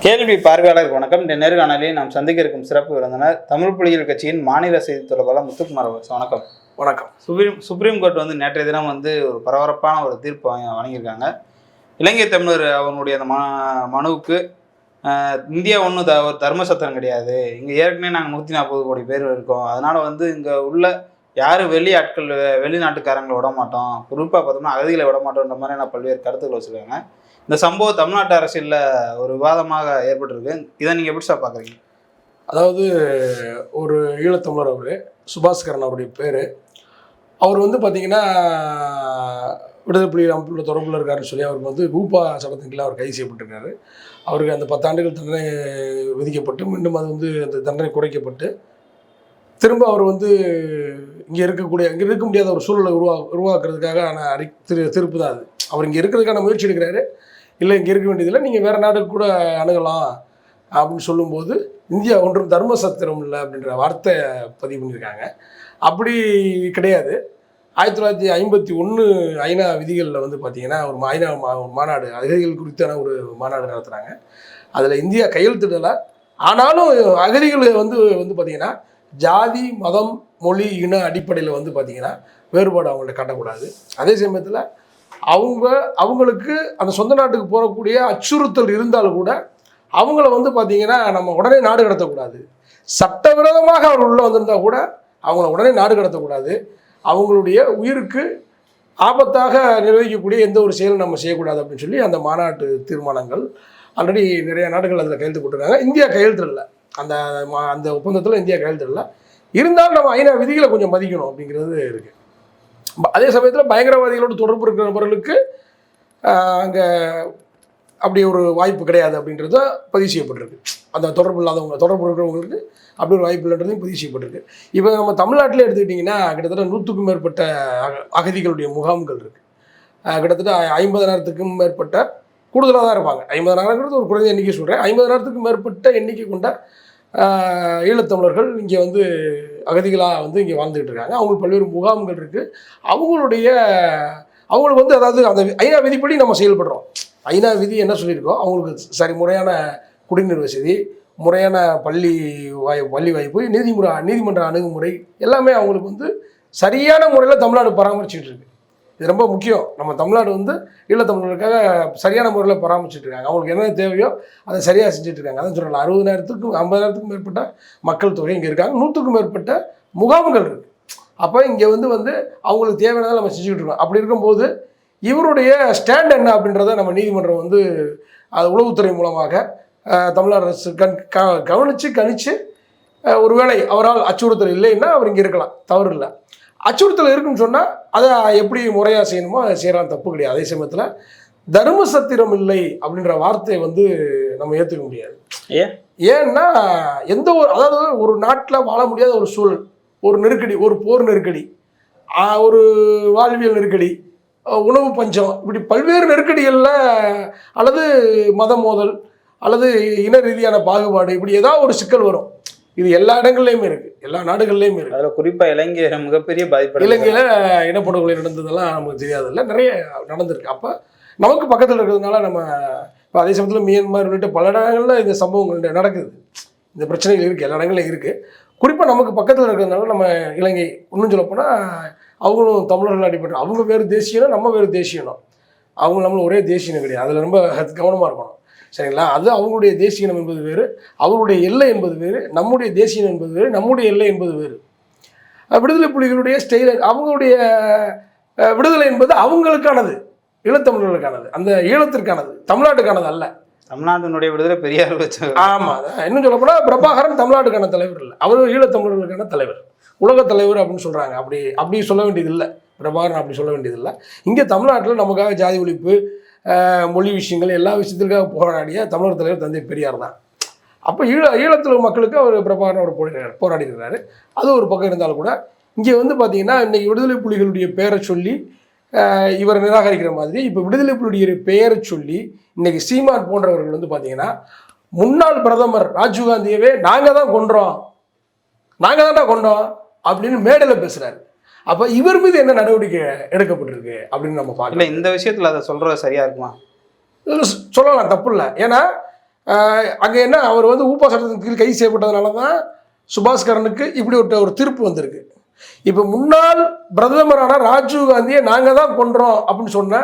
கேள்வி பார்வையாளருக்கு வணக்கம். இந்த நேர்காணலில் நாம் சந்திக்க இருக்கும் சிறப்பு விருந்தினர் தமிழ் புலிகள் கட்சியின் மாநில செய்தி தொடர்பாளர் முத்துக்குமார் அவர்கள். வணக்கம். வணக்கம். சுப்ரீம் கோர்ட் நேற்றைய தினம் ஒரு பரபரப்பான ஒரு தீர்ப்பு வழங்கியிருக்காங்க. இலங்கை தமிழர் அவங்களுடைய அந்த மனுவுக்கு இந்தியா ஒன்றும் ஒரு தர்ம சத்திரம் கிடையாது, இங்கே ஏற்கனவே நாங்கள் 140 கோடி பேர் இருக்கோம், அதனால் இங்கே உள்ள யாரும் வெளிநாட்டுக்காரங்களை விட மாட்டோம், குறிப்பாக பார்த்தோம்னா அகதிகளை விட மாட்டோன்ற மாதிரியான பல்வேறு கருத்துக்கள் வச்சுருக்காங்க. இந்த சம்பவம் தமிழ்நாட்டு அரசியலில் ஒரு விவாதமாக ஏற்பட்டிருக்கு. இதை நீங்கள் எப்படி சார் பார்க்குறீங்க? அதாவது ஒரு ஈழத்தமிழர் அவர் சுபாஸ்கரன் அவருடைய பேர். அவர் பார்த்தீங்கன்னா விடுதலை புலி அமைப்புள்ள தொடர்பில் இருக்காருன்னு சொல்லி அவருக்கு ரூபா சட்டத்தின் கீழே அவர் கைது செய்யப்பட்டிருக்காரு. அவருக்கு அந்த 10 ஆண்டுகள் தண்டனை விதிக்கப்பட்டு மீண்டும் அது அந்த தண்டனை குறைக்கப்பட்டு திரும்ப அவர் இங்கே இருக்க முடியாத ஒரு சூழலை உருவாக்குறதுக்காக திருப்பு தான் அது. அவர் இங்கே இருக்கிறதுக்கான முயற்சி எடுக்கிறாரு. இல்லை இங்கே இருக்க வேண்டியதில்லை, நீங்கள் வேறு நாடுக்கு கூட அணுகலாம் அப்படின்னு சொல்லும்போது இந்தியா ஒன்றும் தர்ம சத்திரம் இல்லை அப்படின்ற வார்த்தை பதிவு பண்ணியிருக்காங்க. அப்படி கிடையாது. 1951 ஐநா விதிகளில் பார்த்தீங்கன்னா ஒரு மாநாடு அகதிகள் குறித்தான ஒரு மாநாடு நடத்துகிறாங்க. அதில் இந்தியா கையெழுத்திடலை. ஆனாலும் அகதிகளை பார்த்தீங்கன்னா ஜாதி மதம் மொழி இன அடிப்படையில் பார்த்தீங்கன்னா வேறுபாடு அவங்கள்ட்ட காட்டக்கூடாது. அதே சமயத்தில் அவங்களுக்கு அந்த சொந்த நாட்டுக்கு போகக்கூடிய அச்சுறுத்தல் இருந்தாலும் கூட அவங்கள பார்த்தீங்கன்னா நம்ம உடனே நாடு கடத்தக்கூடாது. சட்டவிரோதமாக அவர் உள்ளே வந்திருந்தால் கூட அவங்கள உடனே நாடு கடத்தக்கூடாது. அவங்களுடைய உயிருக்கு ஆபத்தாக நிர்வகிக்கக்கூடிய எந்த ஒரு செயலும் நம்ம செய்யக்கூடாது அப்படின்னு சொல்லி அந்த மாநாட்டு தீர்மானங்கள் ஆல்ரெடி நிறைய நாடுகள் அதில் கையெழுத்து போட்டிருக்காங்க. இந்தியா கையெழுத்திடல, அந்த ஒப்பந்தத்தில் இந்தியா கையெழுத்திடல. இருந்தாலும் நம்ம ஐநா விதிகளை கொஞ்சம் மதிக்கணும் அப்படிங்கிறது இருக்குது. அதே சமயத்தில் பயங்கரவாதிகளோடு தொடர்பு இருக்கிற நபர்களுக்கு அங்கே அப்படி ஒரு வாய்ப்பு கிடையாது அப்படின்றது பதிவு செய்யப்பட்டிருக்கு. அந்த தொடர்பு இருக்கிறவங்களுக்கு அப்படி ஒரு வாய்ப்பு இல்லைன்றதையும் பதிவு செய்யப்பட்டிருக்கு. இப்போ நம்ம தமிழ்நாட்டில் எடுத்துக்கிட்டிங்கன்னா கிட்டத்தட்ட 100க்கும் மேற்பட்ட அகதிகளுடைய முகாம்கள் இருக்குது. கிட்டத்தட்ட 50,000க்கும் மேற்பட்ட கூடுதலாக தான் இருப்பாங்க. 50,000ங்கிறது ஒரு குறைந்த எண்ணிக்கை சொல்கிறேன். 50,000க்கும் மேற்பட்ட எண்ணிக்கை கொண்ட ஈழத்தமிழர்கள் இங்கே அகதிகளாக இங்கே வாழ்ந்துகிட்டு இருக்காங்க. அவங்களுக்கு பல்வேறு முகாம்கள் இருக்குது. அவங்களுக்கு அதாவது அந்த ஐநா விதிப்படி நம்ம செயல்படுறோம். ஐநா விதி என்ன சொல்லியிருக்கோம், அவங்களுக்கு முறையான குடிநீர் வசதி, முறையான பள்ளி வாய்ப்பு, நீதிமன்ற அணுகுமுறை எல்லாமே அவங்களுக்கு சரியான முறையில் தமிழ்நாடு பராமரிச்சுட்டு இருக்கு. இது ரொம்ப முக்கியம். நம்ம தமிழ்நாடு ஈழத்தமிழர்களுக்காக சரியான முறையில் பராமரிச்சுட்டு இருக்காங்க. அவங்களுக்கு என்ன தேவையோ அதை சரியாக செஞ்சுட்டு இருக்காங்க. அதான் சொல்லலாம், 60,000க்கும் 50,000க்கும் மேற்பட்ட மக்கள் தொகை இங்கே இருக்காங்க. 100க்கும் மேற்பட்ட முகாம்கள் இருக்குது. அப்போ இங்கே அவங்களுக்கு தேவையானதை நம்ம செஞ்சுக்கிட்டு இருக்கோம். அப்படி இருக்கும்போது இவருடைய ஸ்டாண்ட் என்ன அப்படின்றத நம்ம நீதிமன்றம் அது உளவுத்துறை மூலமாக தமிழ்நாடு அரசு கணிச்சு ஒருவேளை அவரால் அச்சுறுத்தல் இல்லைன்னா அவர் இங்கே இருக்கலாம், தவறு இல்லை. அச்சுறுத்தல் இருக்குன்னு சொன்னால் அதை எப்படி முறையாக செய்யணுமோ அதை செய்யலாம், தப்பு கிடையாது. அதே சமயத்தில் தர்ம சத்திரம் இல்லை அப்படின்ற வார்த்தையை நம்ம ஏற்றுக்க முடியாது. ஏன்னா அதாவது ஒரு நாட்டில் வாழ முடியாத ஒரு சூழல், ஒரு நெருக்கடி, ஒரு போர் நெருக்கடி, ஒரு வாழ்வியல் நெருக்கடி, உணவு பஞ்சம், இப்படி பல்வேறு நெருக்கடிகளில் அல்லது மத மோதல் அல்லது இன ரீதியான பாகுபாடு, இப்படி ஏதாவது ஒரு சிக்கல் வரும். இது எல்லா இடங்கள்லையுமே இருக்குது, எல்லா நாடுகள்லையுமே இருக்குது. அதில் குறிப்பாக இலங்கையில் மிகப்பெரிய பாதிப்பு. இலங்கையில் இனப்படுகொலை நடந்ததெல்லாம் நமக்கு தெரியாதில்ல, நிறைய நடந்திருக்கு. அப்போ நமக்கு பக்கத்தில் இருக்கிறதுனால நம்ம இப்போ அதே சமயத்தில் மியான்மர் உள்ளிட்ட பல இடங்களில் இந்த சம்பவங்கள் நடக்குது, இந்த பிரச்சனைகள் இருக்குது, எல்லா இடங்களையும் இருக்குது. குறிப்பாக நமக்கு பக்கத்தில் இருக்கிறதுனால நம்ம இலங்கை இன்னும் சொல்லப்போனால் அவங்களும் தமிழர்கள் அடிப்பட்டு அவங்க வேறு தேசியனும் நம்ம வேறு தேசியனும், அவங்க நம்மளும் ஒரே தேசியனும் கிடையாது. அதில் ரொம்ப கவனமாக இருக்கணும், சரிங்களா? அது அவங்களுடைய தேசியம் என்பது வேறு, அவருடைய எல்லை என்பது வேறு, நம்முடைய தேசியம் என்பது வேறு, நம்முடைய எல்லை என்பது வேறு. விடுதலை புலிகளுடைய ஸ்டைல், அவங்களுடைய விடுதலை என்பது அவங்களுக்கானது, ஈழத்தமிழர்களுக்கானது, அந்த ஈழத்திற்கானது, தமிழ்நாட்டுக்கானது அல்ல. தமிழ்நாட்டினுடைய விடுதலை பெரியார் வச்ச. ஆமாம், இன்னும் சொல்லப்போனால் பிரபாகரன் தமிழ்நாட்டுக்கான தலைவர் இல்லை, அவர் ஈழத்தமிழர்களுக்கான தலைவர், உலக தலைவர் அப்படின்னு சொல்கிறாங்க. அப்படி சொல்ல வேண்டியதில்லை, பிரபாகரன் அப்படி சொல்ல வேண்டியதில்லை. இங்கே தமிழ்நாட்டில் நமக்காக ஜாதி ஒழிப்பு, மொழி விஷயங்கள், எல்லா விஷயத்திற்காக போராடிய தமிழர் தலைவர் தந்தை பெரியார் தான். அப்போ ஈழத்தில் மக்களுக்கு அவர் பிரபாகரன் அவர் போராடி இருக்கிறாரு. அது ஒரு பக்கம் இருந்தாலும் கூட இங்கே பார்த்தீங்கன்னா இன்றைக்கி விடுதலை புலிகளுடைய பெயரை சொல்லி இவரை நிராகரிக்கிற மாதிரி இப்போ விடுதலை புலிகளுடைய பெயரை சொல்லி இன்றைக்கி சீமான் போன்றவர்கள் பார்த்தீங்கன்னா முன்னாள் பிரதமர் ராஜீவ்காந்தியவே நாங்கள் தான் கொன்றோம் அப்படின்னு மேடையில் பேசுகிறாரு. அப்போ இவர் மீது என்ன நடவடிக்கை எடுக்கப்பட்டிருக்கு அப்படின்னு நம்ம பார்க்கல. இந்த விஷயத்தில் அதை சொல்கிறது சரியாக இருக்குமா? சொல்லலாம், தப்பு இல்லை. ஏன்னா அங்கே என்ன அவர் வந்து ஊப்பா சட்டத்தின் கீழ் கைது செய்யப்பட்டதுனால தான் சுபாஷ்கரனுக்கு இப்படி ஒரு தீர்ப்பு வந்திருக்கு. இப்போ முன்னாள் பிரதமரான ராஜீவ் காந்தியை நாங்கள் தான் கொன்றோம் அப்படின்னு சொன்ன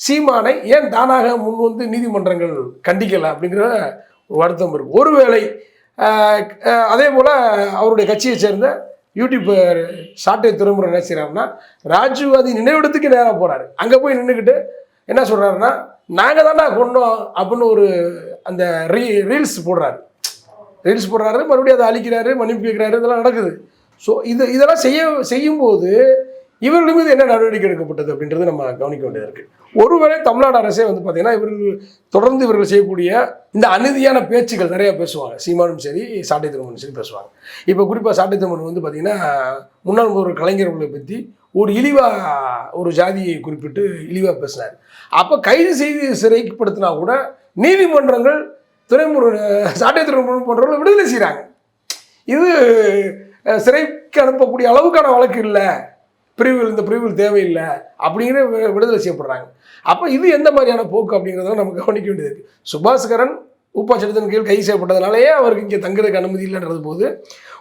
சீமானை ஏன் தானாக முன் வந்து நீதிமன்றங்கள் கண்டிக்கலை அப்படிங்கிற ஒரு வருத்தம் இருக்குது. ஒருவேளை அதே போல் அவருடைய கட்சியை சேர்ந்த யூடியூபர் சாட்டை திருமுறை என்ன செய்கிறாருன்னா ராஜீவ் காந்தி நினைவிடத்துக்கு நேராக போகிறாரு. அங்கே போய் நின்றுக்கிட்டு என்ன சொல்கிறாருன்னா நாங்கள் தானே கொண்டோம் அப்படின்னு ஒரு அந்த ரீல்ஸ் போடுறாரு, மறுபடியும் அதை அழிக்கிறாரு, மன்னிப்பு கேட்குறாரு, இதெல்லாம் நடக்குது. ஸோ இதெல்லாம் செய்யும்போது இவர்கள் மீது என்ன நடவடிக்கை எடுக்கப்பட்டது அப்படின்றது நம்ம கவனிக்க வேண்டியது இருக்குது. ஒருவேளை தமிழ்நாடு அரசே வந்து பார்த்திங்கன்னா இவர்கள் செய்யக்கூடிய இந்த அநீதியான பேச்சுகள் நிறையா பேசுவாங்க. சீமானும் சரி, சாட்டை திருமணம் சரி பேசுவாங்க. இப்போ குறிப்பாக சாட்டை திருமணம் வந்து பார்த்திங்கன்னா முன்னாள் முதல்வர் கலைஞர்களை பற்றி ஒரு ஜாதியை குறிப்பிட்டு இழிவாக பேசினார். அப்போ கைது செய்து சிறைப்படுத்தினா கூட நீதிமன்றங்கள் சாட்டை திருமணம் போன்றவர்கள் விடுதலை செய்கிறாங்க. இது சிறைக்கு அனுப்பக்கூடிய அளவுக்கான வழக்கு இல்லை, இந்த பிரிவுகள் தேவையில்லை அப்படிங்கிற விடுதலை செய்யப்படுறாங்க. அப்போ இது எந்த மாதிரியான போக்கு அப்படிங்கிறத நம்ம கவனிக்க வேண்டியது இருக்குது. சுபாஷ்கரன் ஊப்பா சட்டத்தின் கீழ் கைது செய்யப்பட்டதுனாலேயே அவருக்கு இங்கே தங்குறதுக்கு அனுமதி இல்லைன்றது போது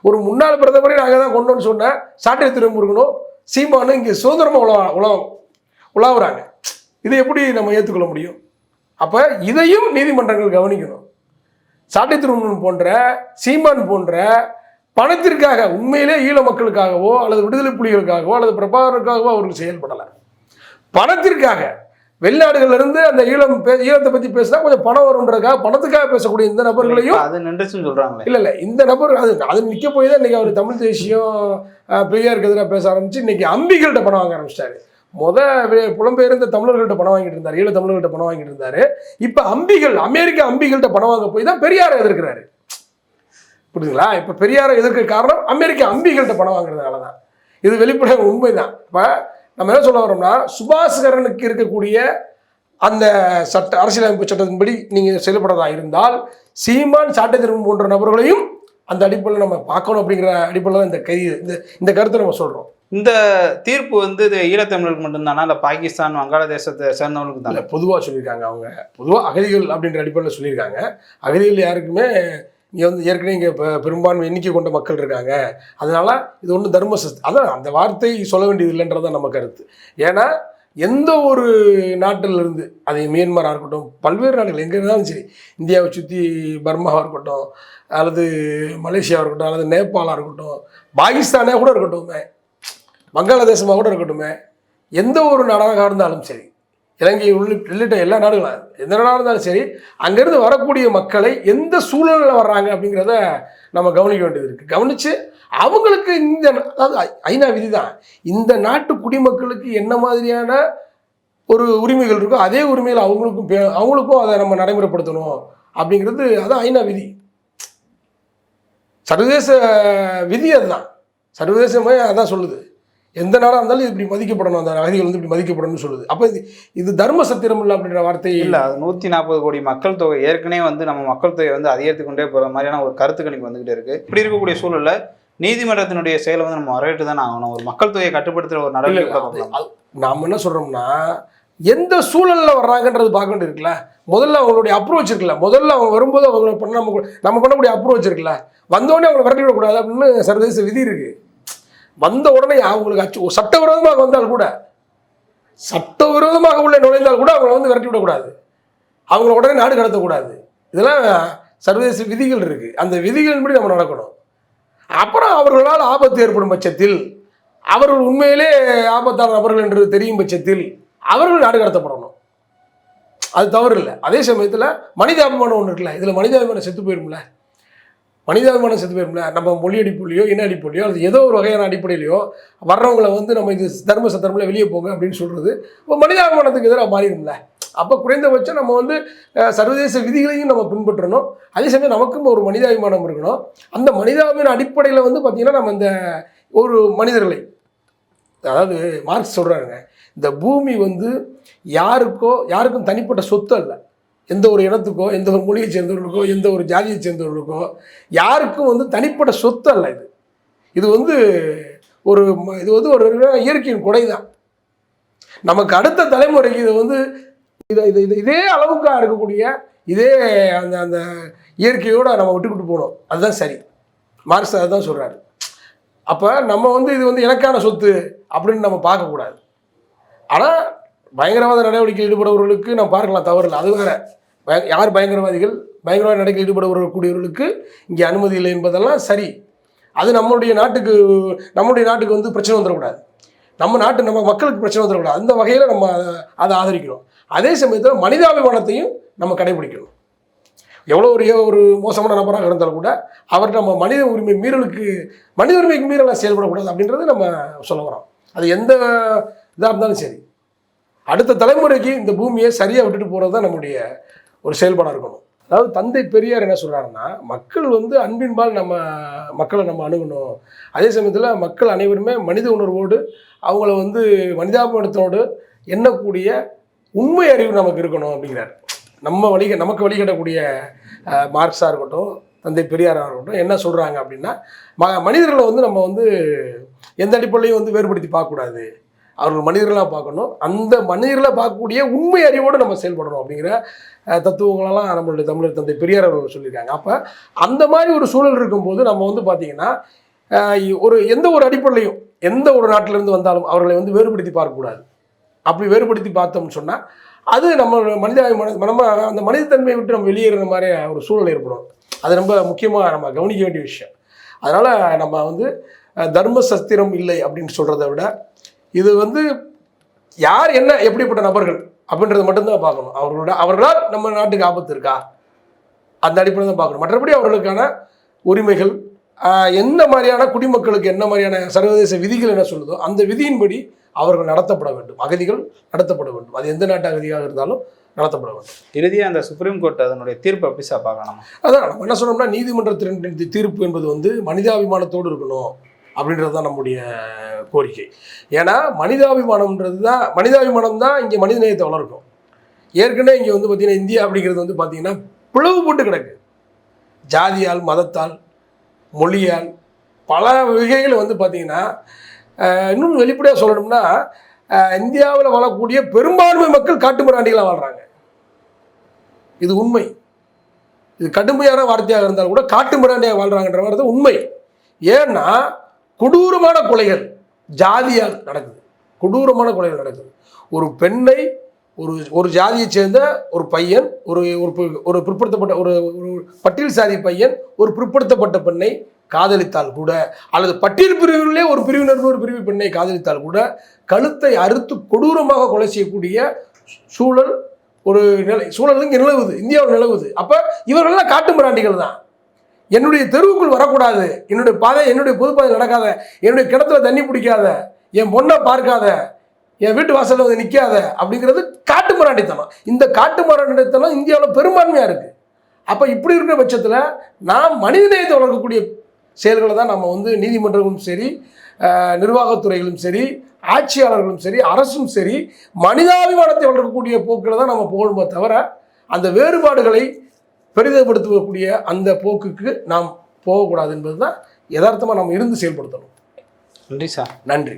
ஒரு முன்னாள் பிரதமரை நாங்கள் தான் கொண்டோன்னு சொன்ன சாட்டை திருமுருகனும் சீமானும் இங்கே சுதந்திரமாக உலாவுறாங்க. இதை எப்படி நம்ம ஏற்றுக்கொள்ள முடியும்? அப்போ இதையும் நீதிமன்றங்கள் கவனிக்கணும். சாட்டை திருமுருகன் போன்ற, சீமான் போன்ற பணத்திற்காக உண்மையிலே ஈழ மக்களுக்காகவோ அல்லது விடுதலை புலிகளுக்காகவோ அல்லது பிரபாகரனுக்காகவோ அவர்கள் செயல்படலை. பணத்திற்காக வெளிநாடுகளிலிருந்து அந்த ஈழத்தை பற்றி பேசினா கொஞ்சம் பணம் வரும்ன்றதுக்காக பணத்துக்காக பேசக்கூடிய இந்த நபர்களையும் சொல்றாங்க. இல்லை இந்த நபர் அது நிற்க போய் தான் இன்னைக்கு அவர் தமிழ் தேசியம் பெரியாருக்கு எதிராக பேச ஆரம்பிச்சு இன்னைக்கு அம்பிகள்கிட்ட பணம் வாங்க ஆரம்பிச்சிட்டாரு. புலம்பெயர்ந்த தமிழர்கள்ட்ட பணம் வாங்கிட்டு இருந்தார், ஈழ தமிழர்கள்ட்ட பணம் வாங்கிட்டு இருந்தாரு. இப்போ அமெரிக்க அம்பிகள்கிட்ட பணம் வாங்க போய் தான் பெரியாரை எதிர்க்கிறாரு. புரியுதுங்களா? இப்போ பெரியாரை எதிர்க்க காரணம் அமெரிக்க அம்பிகள்கிட்ட பணம் வாங்குறதுனால தான். இது வெளிப்படையாக உண்மைதான். இப்போ நம்ம என்ன சொல்ல வரோம்னா சுபாஷ்கரனுக்கு இருக்கக்கூடிய அந்த அரசியலமைப்பு சட்டத்தின்படி நீங்கள் செயல்படுறதா இருந்தால் சீமான் சாட்டை திருமணம் போன்ற நபர்களையும் அந்த அடிப்படையில் நம்ம பார்க்கணும் அப்படிங்கிற அடிப்படையில் தான் இந்த கருத்தை நம்ம சொல்கிறோம். இந்த தீர்ப்பு வந்து இது ஈழத்தமிழர்களுக்கு மட்டும்தானா இல்லை பாகிஸ்தான் வங்காளதேசத்தை சேர்ந்தவங்களுக்கு தான்? பொதுவாக சொல்லியிருக்காங்க. அவங்க பொதுவாக அகதிகள் அப்படின்ற அடிப்படையில் சொல்லியிருக்காங்க. அகதிகள் யாருக்குமே இங்கே வந்து ஏற்கனவே இங்கே இப்போ பெரும்பான்மை எண்ணிக்கை கொண்ட மக்கள் இருக்காங்க, அதனால் இது ஒன்றும் அதான் அந்த வார்த்தை சொல்ல வேண்டியது இல்லைன்றதான் நம்ம கருத்து. ஏன்னா எந்த ஒரு நாட்டிலிருந்து அது மியான்மராக இருக்கட்டும், பல்வேறு நாடுகள் எங்கே இருந்தாலும் சரி, இந்தியாவை சுற்றி பர்மாவாக இருக்கட்டும் அல்லது மலேசியாவாக இருக்கட்டும் அல்லது நேபாளாக இருக்கட்டும், பாகிஸ்தானே கூட இருக்கட்டும், வங்காளதேசமாக கூட இருக்கட்டும், எந்த ஒரு நாடாக இருந்தாலும் சரி, இலங்கை உள்ளிட்ட எல்லா நாடுகளும் எந்த நாடாக இருந்தாலும் சரி, அங்கேருந்து வரக்கூடிய மக்களை எந்த சூழலில் வர்றாங்க அப்படிங்கிறத நம்ம கவனிக்க வேண்டியது இருக்குது. கவனித்து அவங்களுக்கு அதாவது ஐநா விதி தான், இந்த நாட்டு குடிமக்களுக்கு என்ன மாதிரியான ஒரு உரிமைகள் இருக்கோ அதே உரிமையில் அவங்களுக்கும் அதை நம்ம நடைமுறைப்படுத்தணும் அப்படிங்கிறது அதான் ஐநா விதி. சர்வதேச விதி அதுதான், சர்வதேசமே அதான் சொல்லுது. எந்த நாடாக இருந்தாலும் இப்படி மதிக்கப்படணும், அந்த அகதிகள் வந்து இப்படி மதிக்கப்படணும்னு சொல்லுது. அப்போ இது தர்ம சத்திரம் இல்லை அப்படின்ற வார்த்தை இல்லை. அது 140 கோடி மக்கள் தொகை ஏற்கனவே வந்து நம்ம மக்கள் தொகை வந்து அதிகரித்து கொண்டே போகிற மாதிரியான ஒரு கருத்து கணிப்பு வந்துகிட்டே இருக்குது. இப்படி இருக்கக்கூடிய சூழலில் நீதிமன்றத்தினுடைய செயலை வந்து நம்ம வரவேற்று தானே ஆகணும். ஒரு மக்கள் தொகையை கட்டுப்படுத்துகிற ஒரு நடவடிக்கை நாம் என்ன சொல்கிறோம்னா எந்த சூழலில் வர்றாங்கன்றது பார்க்க வேண்டியது இருக்குல்ல. முதல்ல அவங்களுடைய அப்ரோச் இருக்குல்ல, முதல்ல அவங்க வரும்போது அவங்கள நம்ம பண்ணக்கூடிய அப்ரோச் இருக்குல்ல, வந்தோடனே அவங்களை விரட்டி விடக்கூடாது அப்படின்னு சர்வதேச விதி இருக்குது. வந்த உடனே அவங்களுக்கு சட்டவிரோதமாக வந்தால் கூட, சட்டவிரோதமாக உள்ள நுழைந்தால் கூட அவங்கள வந்து விரட்டி விடக்கூடாது, அவங்கள உடனே நாடு கடத்தக்கூடாது. இதெல்லாம் சர்வதேச விதிகள் இருக்குது. அந்த விதிகளின்படி நம்ம நடக்கணும். அப்புறம் அவர்களால் ஆபத்து ஏற்படும் பட்சத்தில், அவர்கள் உண்மையிலே ஆபத்தான நபர்கள் என்று தெரியும் பட்சத்தில் அவர்கள் நாடு கடத்தப்படணும். அது தவறு இல்லை. அதே சமயத்தில் மனிதாபிமானம் ஒன்று இருக்குல்ல, இதில் மனிதாபிமானம் செத்து போயிரும்ல, நம்ம மொழி அடிப்படையிலையோ இன அடிப்படையிலையோ அது ஏதோ ஒரு வகையான அடிப்படையிலையோ வர்றவங்களை வந்து நம்ம இது தர்ம சத்திரமில் வெளியே போங்க அப்படின்னு சொல்கிறது இப்போ மனிதாபிமானத்துக்கு எதிராக மாறிடும்ல. அப்போ குறைந்தபட்சம் நம்ம வந்து சர்வதேச விதிகளையும் நம்ம பின்பற்றணும். அதே சமயம் நமக்கும் ஒரு மனிதாபிமானம் இருக்கணும். அந்த மனிதாபிமான அடிப்படையில் வந்து பார்த்திங்கன்னா நம்ம இந்த ஒரு மனிதர்களை, அதாவது மார்க்ஸ் சொல்கிறாருங்க, இந்த பூமி வந்து யாருக்கும் தனிப்பட்ட சொத்து அல்ல. எந்த ஒரு இனத்துக்கோ எந்த ஒரு மொழியை சேர்ந்தவர்களுக்கோ எந்த ஒரு ஜாதியை சேர்ந்தவர்களுக்கோ யாருக்கும் வந்து தனிப்பட்ட சொத்து அல்ல. இது வந்து ஒரு இயற்கையின் கொடை தான். நமக்கு அடுத்த தலைமுறைக்கு இது வந்து இதே அளவுக்காக இருக்கக்கூடிய இதே அந்த அந்த இயற்கையோடு நம்ம விட்டுக்கிட்டு போகணும், அதுதான் சரி. மார்க்ஸ் அதுதான் சொல்கிறாரு. அப்போ நம்ம வந்து இது வந்து எனக்கான சொத்து அப்படின்னு நம்ம பார்க்கக்கூடாது. ஆனால் பயங்கரவாத நடவடிக்கையில் ஈடுபடுபவர்களுக்கு நம்ம பார்க்கலாம், தவறில்லை, அது வேறு. யார் பயங்கரவாதிகள், பயங்கரவாத நடவடிக்கையில் ஈடுபடக்கூடியவர்களுக்கு இங்கே அனுமதி இல்லை என்பதெல்லாம் சரி. அது நம்மளுடைய நாட்டுக்கு வந்து பிரச்சனை வந்துடக்கூடாது, நம்ம மக்களுக்கு பிரச்சனை வந்துடக்கூடாது. அந்த வகையில் நம்ம அதை ஆதரிக்கணும். அதே சமயத்தில் மனிதாபிமானத்தையும் நம்ம கடைபிடிக்கணும். எவ்வளோ ஒரு மோசமான நபராக இருந்தாலும் கூட அவர் நம்ம மனித உரிமைக்கு மீறலாம் செயல்படக்கூடாது அப்படின்றது நம்ம சொல்ல வரோம். அது எந்த இதாக இருந்தாலும் சரி, அடுத்த தலைமுறைக்கு இந்த பூமியை சரியாக விட்டுட்டு போகிறது தான் நம்முடைய ஒரு செயல்பாடாக இருக்கணும். அதாவது தந்தை பெரியார் என்ன சொல்கிறாருன்னா, மக்கள் வந்து அன்பின்பால் மக்களை நம்ம அணுகணும். அதே சமயத்தில் மக்கள் அனைவருமே மனித உணர்வோடு அவங்கள வந்து மனிதாபிமானத்தோடு எண்ணக்கூடிய உண்மை அறிவு நமக்கு இருக்கணும் அப்படிங்கிறார். நமக்கு வழிகட்டக்கூடிய மார்க்ஸாக இருக்கட்டும், தந்தை பெரியாராக இருக்கட்டும், என்ன சொல்கிறாங்க அப்படின்னா, மனிதர்களை வந்து நம்ம வந்து எந்த அடிப்படையிலையும் வந்து வேறுபடுத்தி பார்க்கக்கூடாது, அவர்கள் மனிதர்களாக பார்க்கணும், அந்த மனிதர்களை பார்க்கக்கூடிய உண்மை அறிவோடு நம்ம செயல்படணும் அப்படிங்கிற தத்துவங்களெல்லாம் நம்மளுடைய தமிழர் தந்தை பெரியார் அவர்கள் சொல்லியிருக்காங்க. அப்போ அந்த மாதிரி ஒரு சூழல் இருக்கும்போது நம்ம வந்து பார்த்திங்கன்னா, எந்த ஒரு அடிப்படையிலையும் எந்த ஒரு நாட்டிலேருந்து வந்தாலும் அவர்களை வந்து வேறுபடுத்தி பார்க்கக்கூடாது. அப்படி வேறுபடுத்தி பார்த்தோம்னு சொன்னால் அது நம்ம அந்த மனிதத்தன்மையை விட்டு நம்ம வெளியேறுற மாதிரி ஒரு சூழல் ஏற்படும். அது ரொம்ப முக்கியமாக நம்ம கவனிக்க வேண்டிய விஷயம். அதனால் நம்ம வந்து தர்ம சஸ்திரம் இல்லை அப்படின்னு சொல்கிறத விட, இது வந்து யார் என்ன எப்படிப்பட்ட நபர்கள் அப்படின்றத மட்டும்தான் பார்க்கணும். அவர்களால் நம்ம நாட்டுக்கு ஆபத்து இருக்கா, அந்த அடிப்படையில் தான் பார்க்கணும். மற்றபடி அவர்களுக்கான உரிமைகள் எந்த மாதிரியான குடிமக்களுக்கு என்ன மாதிரியான சர்வதேச விதிகள் என்ன சொல்லுதோ அந்த விதியின்படி அவர்கள் நடத்தப்பட வேண்டும், அகதிகள் நடத்தப்பட வேண்டும். அது எந்த நாட்டு அகதியாக இருந்தாலும் நடத்தப்பட வேண்டும். இறுதியாக அந்த சுப்ரீம் கோர்ட் அதனுடைய தீர்ப்பு எப்படி சார் பார்க்கணும்? அதான் நம்ம என்ன சொன்னோம்னா, நீதிமன்றத்தின் தீர்ப்பு என்பது வந்து மனிதாபிமானத்தோடு இருக்கணும் அப்படின்றது தான் நம்முடைய கோரிக்கை. ஏன்னா மனிதாபிமானம் தான் இங்கே மனிதநேயத்தை வளர்க்கும். ஏற்கனவே இங்கே வந்து பார்த்திங்கன்னா இந்தியா அப்படிங்கிறது வந்து பார்த்திங்கன்னா பிளவு போட்டு கிடக்கு. ஜாதியால், மதத்தால், மொழியால், பல வகைகள் வந்து பார்த்திங்கன்னா, இன்னும் வெளிப்படையாக சொல்லணும்னா, இந்தியாவில் வாழக்கூடிய பெரும்பான்மை மக்கள் காட்டுமிராண்டிகளாக வாழ்கிறாங்க. இது உண்மை. இது கடுமையான வார்த்தையாக இருந்தாலும் கூட காட்டுமிராண்டியாக வாழ்கிறாங்கன்ற வார்த்தை உண்மை. ஏன்னா கொடூரமான கொலைகள் ஜாதியால் நடக்குது, கொடூரமான கொலைகள் நடக்குது. ஒரு பெண்ணை ஒரு ஜாதியைச் சேர்ந்த ஒரு பையன், ஒரு பிற்படுத்தப்பட்ட ஒரு பட்டியல் சாதி பையன் ஒரு பிற்படுத்தப்பட்ட பெண்ணை காதலித்தால் கூட, அல்லது பட்டியல் பிரிவிலே ஒரு பிரிவினர் ஒரு பிரிவு பெண்ணை காதலித்தால் கூட கழுத்தை அறுத்து கொடூரமாக கொலை செய்யக்கூடிய சூழல் இங்கே நிலவுது, இந்தியாவில் நிலவுது. அப்போ இவர்கள்லாம் காட்டு மிராண்டிகள் தான். என்னுடைய தெருவுக்குள் வரக்கூடாது, என்னுடைய பொதுப்பாதை நடக்காத, என்னுடைய கிணத்துல தண்ணி பிடிக்காத, என் பொண்ணை பார்க்காத, என் வீட்டு வாசலில் வந்து நிற்காத அப்படிங்கிறது காட்டு மிராண்டித்தனம். இந்த காட்டு மிராண்டித்தனம் இந்தியாவில் பெரும்பான்மையாக இருக்குது. அப்போ இப்படி இருக்கிற பட்சத்தில் நாம் மனிதநேயத்தை வளர்க்கக்கூடிய செயல்களை தான் நம்ம வந்து நீதிமன்றமும் சரி, நிர்வாகத்துறைகளும் சரி, ஆட்சியாளர்களும் சரி, அரசும் சரி, மனிதாபிமானத்தை வளர்க்கக்கூடிய போக்கில் தான் நம்ம போகணுமே தவிர, அந்த வேறுபாடுகளை பெரிதப்படுத்தக்கூடிய அந்த போக்குக்கு நாம் போகக்கூடாது என்பது தான் யதார்த்தமாக நம்ம இருந்து செயல்படுத்தணும். நன்றி சார். நன்றி.